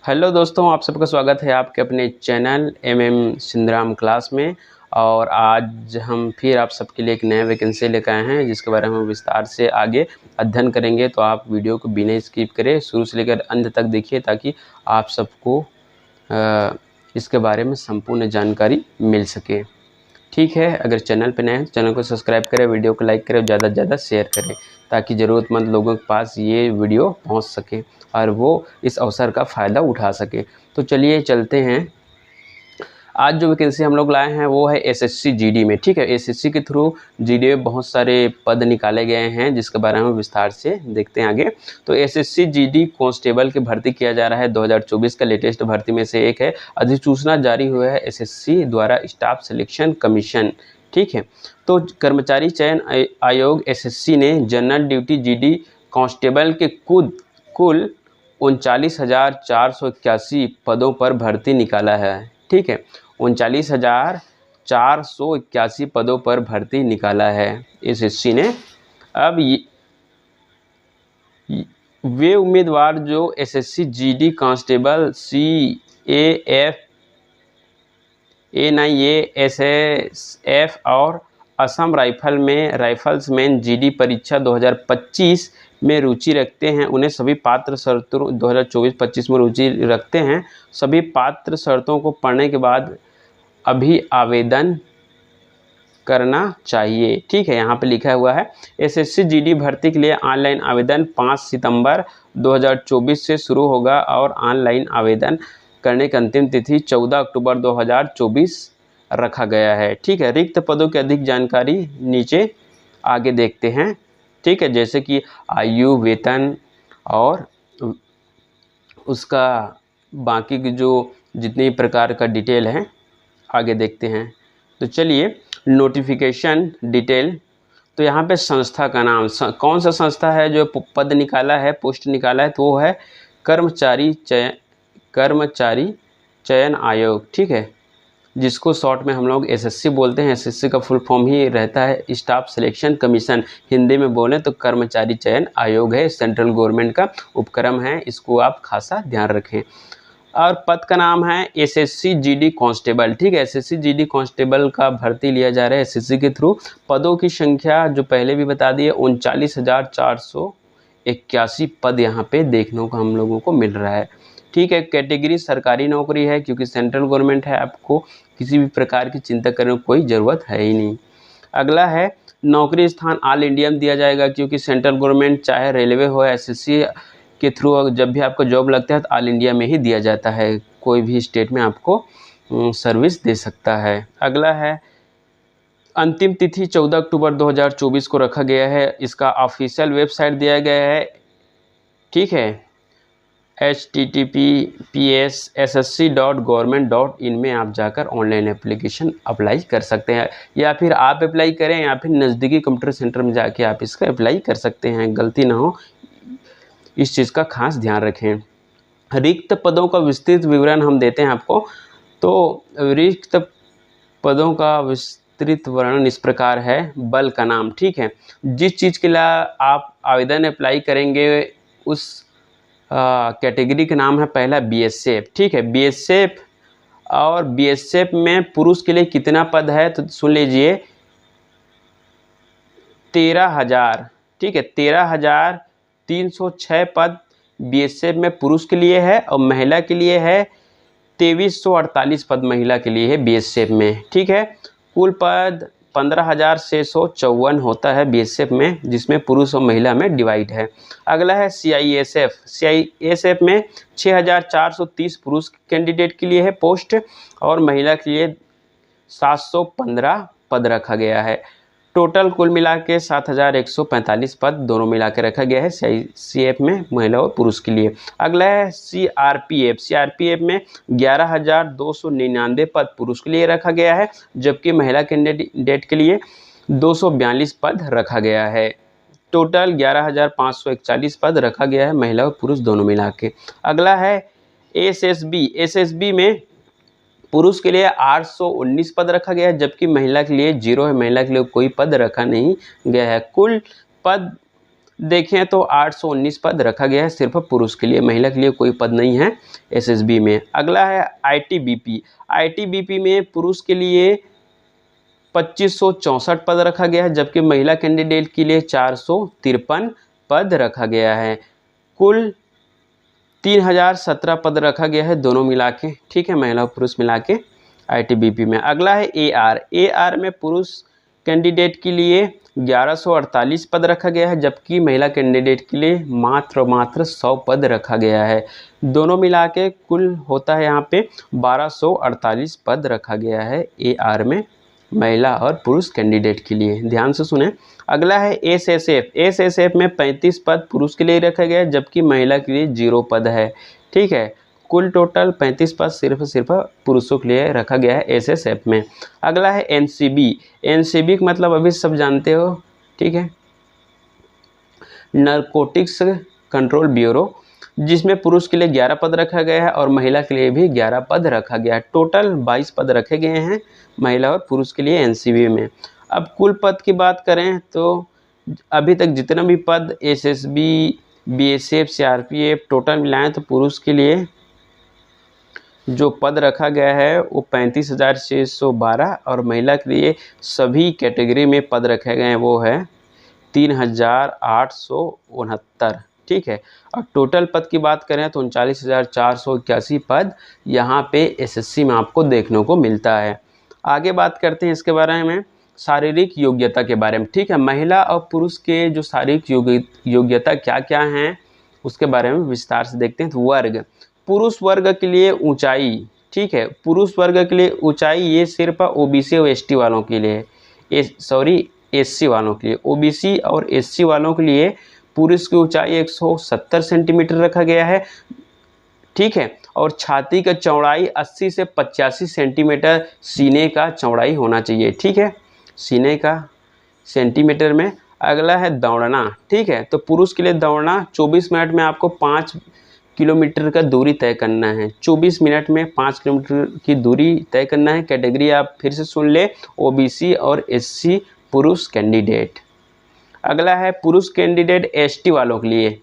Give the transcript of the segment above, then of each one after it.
Hello दोस्तों, आप सबका स्वागत है आपके अपने चैनल सिंधराम क्लास में। और आज हम फिर आप सबके लिए एक नया वैकेंसी लेकर आए हैं जिसके बारे में हम विस्तार से आगे अध्ययन करेंगे। तो आप वीडियो को बिना स्किप करें, शुरू से लेकर अंत तक देखिए ताकि आप सबको इसके बारे में संपूर्ण जानकारी मिल सके। ठीक है, अगर चैनल पर नए हैं तो चैनल को सब्सक्राइब करें, वीडियो को लाइक करें और ज़्यादा से ज़्यादा शेयर करें ताकि ज़रूरतमंद लोगों के पास ये वीडियो पहुंच सके और वो इस अवसर का फ़ायदा उठा सके। तो चलिए चलते हैं। आज जो वैकेंसी हम लोग लाए हैं वो है एसएससी जीडी में। ठीक है, एसएससी के थ्रू जीडी में बहुत सारे पद निकाले गए हैं जिसके बारे में विस्तार से देखते हैं आगे। तो एसएससी जीडी कांस्टेबल की भर्ती किया जा रहा है। 2024 का लेटेस्ट भर्ती में से एक है। अधिसूचना जारी हुआ है एसएससी द्वारा स्टाफ सिलेक्शन कमीशन। ठीक है, तो कर्मचारी चयन आयोग एसएससी ने जनरल ड्यूटी जीडी कांस्टेबल के कुल 39,481 पदों पर भर्ती निकाला है। ठीक है, 39,481 पदों पर भर्ती निकाला है एसएससी ने। अब वे उम्मीदवार जो SSC GD constable CAF NIA SSF और असम राइफल्समैन जीडी परीक्षा 2025 में रुचि रखते हैं, उन्हें सभी पात्र शर्तों 2024-25 में रुचि रखते हैं, सभी पात्र शर्तों को पढ़ने के बाद अभी आवेदन करना चाहिए। ठीक है, यहाँ पे लिखा हुआ है एसएससी जीडी भर्ती के लिए ऑनलाइन आवेदन 5 सितंबर 2024 से शुरू होगा और ऑनलाइन आवेदन करने की अंतिम तिथि 14 अक्टूबर 2024 रखा गया है। ठीक है, रिक्त पदों की अधिक जानकारी नीचे आगे देखते हैं। ठीक है, जैसे कि आयु, वेतन और उसका बाकी की जो जितनी प्रकार का डिटेल है आगे देखते हैं। तो चलिए नोटिफिकेशन डिटेल। तो यहाँ पे संस्था का नाम, कौन सा संस्था है जो पद निकाला है, पोस्ट निकाला है, तो वो है कर्मचारी चयन आयोग। ठीक है, जिसको शॉर्ट में हम लोग एसएससी बोलते हैं। एसएससी का फुल फॉर्म ही रहता है स्टाफ सिलेक्शन कमीशन। हिंदी में बोलें तो कर्मचारी चयन आयोग है, सेंट्रल गवर्नमेंट का उपक्रम है, इसको आप खासा ध्यान रखें। और पद का नाम है एसएससी जीडी कांस्टेबल। ठीक है, एसएससी जीडी कांस्टेबल का भर्ती लिया जा रहा है एसएससी के थ्रू। पदों की संख्या जो पहले भी बता दी है 39,481 पद यहाँ पे देखने को हम लोगों को मिल रहा है। ठीक है, कैटेगरी सरकारी नौकरी है क्योंकि सेंट्रल गवर्नमेंट है, आपको किसी भी प्रकार की चिंता करने की कोई ज़रूरत है ही नहीं। अगला है नौकरी स्थान ऑल इंडिया में दिया जाएगा क्योंकि सेंट्रल गवर्नमेंट चाहे रेलवे हो, एसएससी के थ्रू जब भी आपका जॉब लगता है तो ऑल इंडिया में ही दिया जाता है, कोई भी स्टेट में आपको सर्विस दे सकता है। अगला है अंतिम तिथि 14 अक्टूबर 2024 को रखा गया है। इसका ऑफिशियल वेबसाइट दिया गया है। ठीक है, https://ssc.government.in में आप जाकर ऑनलाइन एप्लीकेशन अप्लाई कर सकते हैं, या फिर आप अप्लाई करें या फिर नज़दीकी कंप्यूटर सेंटर में जाके आप इसका अप्लाई कर सकते हैं। गलती ना हो, इस चीज़ का खास ध्यान रखें। रिक्त पदों का विस्तृत विवरण हम देते हैं आपको। तो रिक्त पदों का विस्तृत वर्णन इस प्रकार है। बल का नाम। ठीक है, जिस चीज़ के लिए आप आवेदन अप्लाई करेंगे उस कैटेगरी का नाम है पहला बीएसएफ। ठीक है, बीएसएफ और बीएसएफ में पुरुष के लिए कितना पद है तो सुन लीजिए 13,000। ठीक है, 13,306 पद बीएसएफ में पुरुष के लिए है और महिला के लिए है 2348 पद महिला के लिए है बीएसएफ में। ठीक है, कुल पद 15,654 होता है बीएसएफ में, जिसमें पुरुष और महिला में डिवाइड है। अगला है सीआईएसएफ। सीआईएसएफ में 6,430 पुरुष कैंडिडेट के लिए है पोस्ट और महिला के लिए 715 पद रखा गया है। टोटल कुल मिला के 7,145 पद दोनों मिला के रखा गया है सीआईएसएफ में महिला और पुरुष के लिए। अगला है सीआरपीएफ। सीआरपीएफ में 11,299 पद पुरुष के लिए रखा गया है, जबकि महिला कैंडिडेट के लिए 242 पद रखा गया है। टोटल 11,541 पद रखा गया है महिला और पुरुष दोनों मिला के। अगला है एसएसबी। एसएसबी में पुरुष के लिए 819 पद रखा गया है, जबकि महिला के लिए 0 है, महिला के लिए कोई पद रखा नहीं गया है। कुल पद देखें तो 819 पद रखा गया है सिर्फ पुरुष के लिए, महिला के लिए कोई पद नहीं है एसएसबी में। अगला है आईटीबीपी। आईटीबीपी में पुरुष के लिए 2564 पद रखा गया है, जबकि महिला कैंडिडेट के लिए 453 पद रखा गया है। कुल 3017 पद रखा गया है दोनों मिला के, ठीक है, महिला और पुरुष मिला के आईटीबीपी में। अगला है एआर। एआर में पुरुष कैंडिडेट के लिए 1148 पद रखा गया है, जबकि महिला कैंडिडेट के लिए मात्र 100 पद रखा गया है। दोनों मिला के कुल होता है यहाँ पे 1248 पद रखा गया है एआर में, महिला और पुरुष कैंडिडेट के लिए। ध्यान से सुने। अगला है एसएसएफ। एसएसएफ में 35 पद पुरुष के लिए रखा गया है, जबकि महिला के लिए 0 पद है, ठीक है। कुल टोटल 35 पद सिर्फ पुरुषों के लिए रखा गया है एसएसएफ में। अगला है एनसीबी। एनसीबी का मतलब अभी सब जानते हो, ठीक है, नारकोटिक्स कंट्रोल ब्यूरो, जिसमें पुरुष के लिए 11 पद रखा गया है और महिला के लिए भी 11 पद रखा गया है। टोटल 22 पद रखे गए हैं महिला और पुरुष के लिए एनसीबी में। अब कुल पद की बात करें तो अभी तक जितना भी पद एसएसबी, बीएसएफ, सीआरपीएफ टोटल मिलाएं तो पुरुष के लिए जो पद रखा गया है वो 35,612 और महिला के लिए सभी कैटेगरी में पद रखे गए हैं वो है 3,869, ठीक है। और टोटल पद की बात करें तो 39,481 पद यहाँ पे एसएससी में आपको देखने को मिलता है। आगे बात करते हैं इसके बारे में शारीरिक योग्यता के बारे में, ठीक है। महिला और पुरुष के जो शारीरिक योग्यता क्या क्या हैं उसके बारे में विस्तार से देखते हैं। तो वर्ग, पुरुष वर्ग के लिए ऊंचाई, ठीक है, पुरुष वर्ग के लिए ऊंचाई ये सिर्फ ओबीसी और एसटी वालों के लिए, एससी वालों के लिए, ओबीसी और एससी वालों के लिए पुरुष की ऊंचाई 170 सेंटीमीटर रखा गया है, ठीक है। और छाती का चौड़ाई 80 से 85 सेंटीमीटर सीने का चौड़ाई होना चाहिए, ठीक है, सीने का सेंटीमीटर में। अगला है दौड़ना, ठीक है। तो पुरुष के लिए दौड़ना 24 मिनट में आपको 5 किलोमीटर का दूरी तय करना है, 24 मिनट में 5 किलोमीटर की दूरी तय करना है। कैटेगरी आप फिर से सुन ले, ओबीसी और एससी पुरुष कैंडिडेट। अगला है पुरुष कैंडिडेट एसटी वालों के लिए।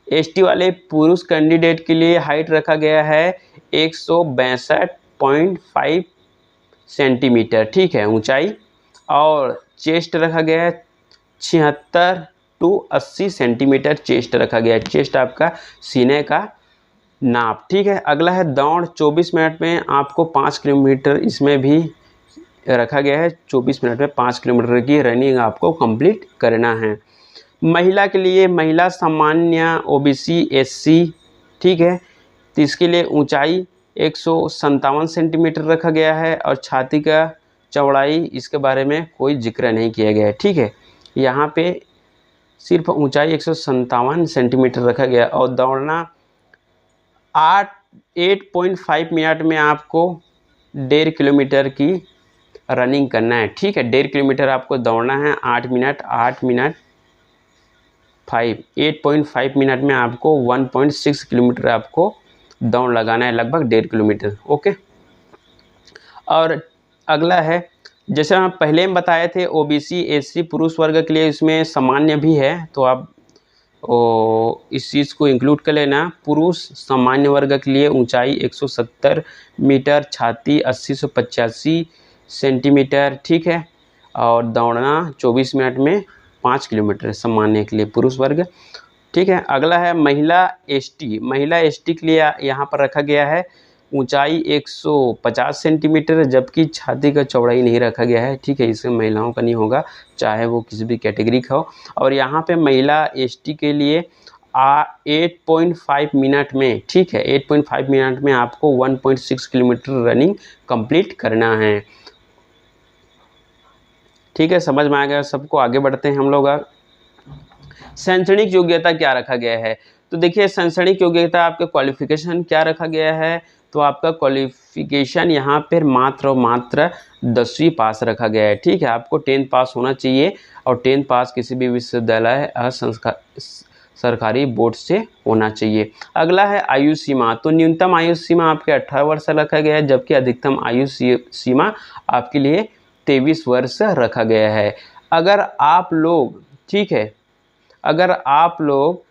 एसटी वाले पुरुष कैंडिडेट के लिए हाइट रखा गया है 162.5 सेंटीमीटर, ठीक है, ऊंचाई। और चेस्ट रखा गया है 76 to 80 सेंटीमीटर चेस्ट रखा गया है, चेस्ट आपका सीने का नाप, ठीक है। अगला है दौड़, 24 मिनट में आपको 5 किलोमीटर, इसमें भी रखा गया है 24 मिनट में 5 किलोमीटर की रनिंग आपको कंप्लीट करना है। महिला के लिए, महिला सामान्य ओबीसी एससी, ठीक है, तो इसके लिए ऊंचाई 157 सेंटीमीटर रखा गया है और छाती का चौड़ाई इसके बारे में कोई जिक्र नहीं किया गया है, ठीक है। यहाँ पे सिर्फ ऊंचाई 157 सेंटीमीटर रखा गया और दौड़ना 8.5 मिनट में आपको 1.5 किलोमीटर की रनिंग करना है, ठीक है। 1.5 किलोमीटर आपको दौड़ना है 8 मिनट 8.5 मिनट में आपको 1.6 किलोमीटर आपको दौड़ लगाना है, लगभग 1.5 किलोमीटर, ओके। और अगला है, जैसे हम पहले में बताए थे ओबीसी एससी पुरुष वर्ग के लिए इसमें सामान्य भी है, तो आप इस चीज़ को इंक्लूड कर लेना। पुरुष सामान्य वर्ग के लिए ऊंचाई 170 मीटर, छाती 80 से 85 सेंटीमीटर, ठीक है, और दौड़ना 24 मिनट में 5 किलोमीटर सामान्य के लिए पुरुष वर्ग, ठीक है। अगला है महिला एसटी। महिला एसटी के लिए यहाँ पर रखा गया है ऊंचाई 150 सेंटीमीटर, जबकि छाती का चौड़ाई नहीं रखा गया है, ठीक है, इसमें महिलाओं का नहीं होगा, चाहे वो किसी भी कैटेगरी का हो। और यहाँ पे महिला एसटी के लिए 8.5 मिनट में, ठीक है, 8.5 मिनट में आपको 1.6 किलोमीटर रनिंग कंप्लीट करना है, ठीक है। समझ में आ गया सबको। आगे बढ़ते हैं हम लोग। शैक्षणिक योग्यता क्या रखा गया है, तो देखिए शैक्षणिक योग्यता आपका क्वालिफिकेशन क्या रखा गया है, तो आपका क्वालिफिकेशन यहाँ पर मात्र 10वीं पास रखा गया है, ठीक है। आपको 10th पास होना चाहिए और 10th पास किसी भी विश्वविद्यालय सरकारी बोर्ड से होना चाहिए। अगला है आयु सीमा, तो न्यूनतम आयु सीमा आपके 18 वर्ष रखा गया है, जबकि अधिकतम आयु सीमा आपके लिए 23 वर्ष रखा गया है। अगर आप लोग, ठीक है, अगर आप लोग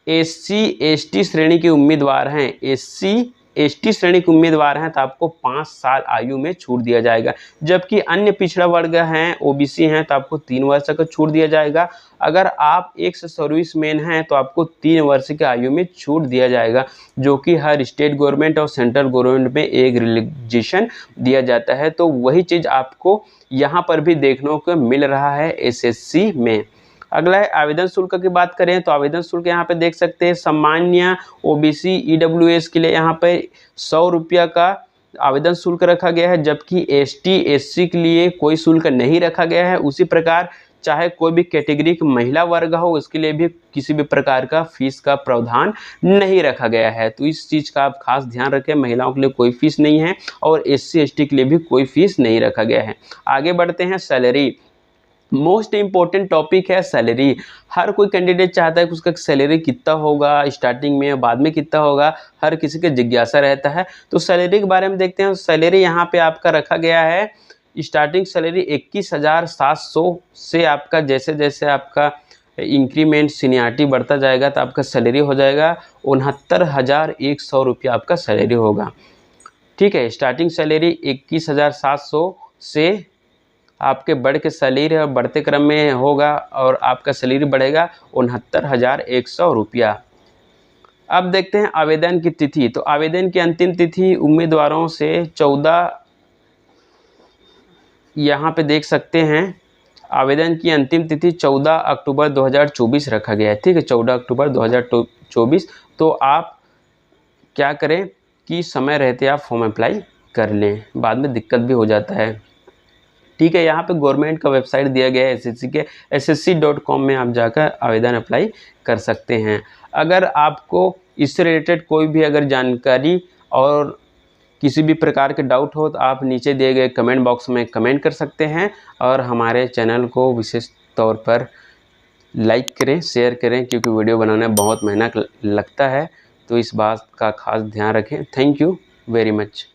SC ST श्रेणी के उम्मीदवार हैं, SC ST श्रेणी के उम्मीदवार हैं, तो आपको 5 साल आयु में छूट दिया जाएगा। जबकि अन्य पिछड़ा वर्ग हैं, OBC हैं, तो आपको 3 वर्ष का छूट दिया जाएगा। अगर आप एक्स सर्विसमैन हैं तो आपको 3 वर्ष की आयु में छूट दिया जाएगा, जो कि हर स्टेट गवर्नमेंट और सेंट्रल गवर्नमेंट में एक रिलैक्सेशन दिया जाता है। तो वही चीज़ आपको यहाँ पर भी देखने को मिल रहा है SSC में। अगला है आवेदन शुल्क की बात करें तो आवेदन शुल्क यहाँ पे देख सकते हैं, सामान्य OBC EWS के लिए यहाँ पे 100 रुपया का आवेदन शुल्क रखा गया है, जबकि ST SC के लिए कोई शुल्क नहीं रखा गया है। उसी प्रकार चाहे कोई भी कैटेगरी की महिला वर्ग हो, उसके लिए भी किसी भी प्रकार का फीस का प्रावधान नहीं रखा गया है। तो इस चीज़ का आप खास ध्यान रखें, महिलाओं के लिए कोई फीस नहीं है और SC ST के लिए भी कोई फीस नहीं रखा गया है। आगे बढ़ते हैं, सैलरी। मोस्ट इम्पोर्टेंट टॉपिक है सैलरी। हर कोई कैंडिडेट चाहता है कि उसका सैलरी कितना होगा, स्टार्टिंग में बाद में कितना होगा, हर किसी के जिज्ञासा रहता है। तो सैलरी के बारे में देखते हैं। सैलरी यहाँ पे आपका रखा गया है, स्टार्टिंग सैलरी 21,700 से आपका जैसे जैसे आपका इंक्रीमेंट सीनियरिटी बढ़ता जाएगा तो आपका सैलरी हो जाएगा 69,100 रुपया आपका सैलरी होगा। ठीक है, स्टार्टिंग सैलरी 21,700 से आपके बढ़ के सैलरी और बढ़ते क्रम में होगा और आपका सैलरी बढ़ेगा 69,100 रुपया। अब देखते हैं आवेदन की तिथि। तो आवेदन की अंतिम तिथि उम्मीदवारों से 14, यहाँ पे देख सकते हैं आवेदन की अंतिम तिथि 14 अक्टूबर 2024 रखा गया है। ठीक है, 14 अक्टूबर 2024। तो आप क्या करें कि समय रहते आप फॉर्म अप्लाई कर लें, बाद में दिक्कत भी हो जाता है। ठीक है, यहाँ पे गवर्नमेंट का वेबसाइट दिया गया है SSC के, ssc.com में आप जाकर आवेदन अप्लाई कर सकते हैं। अगर आपको इससे रिलेटेड कोई भी अगर जानकारी और किसी भी प्रकार के डाउट हो तो आप नीचे दिए गए कमेंट बॉक्स में कमेंट कर सकते हैं और हमारे चैनल को विशेष तौर पर लाइक करें, शेयर करें, क्योंकि वीडियो बनाने में बहुत मेहनत लगता है। तो इस बात का खास ध्यान रखें। Thank you very much.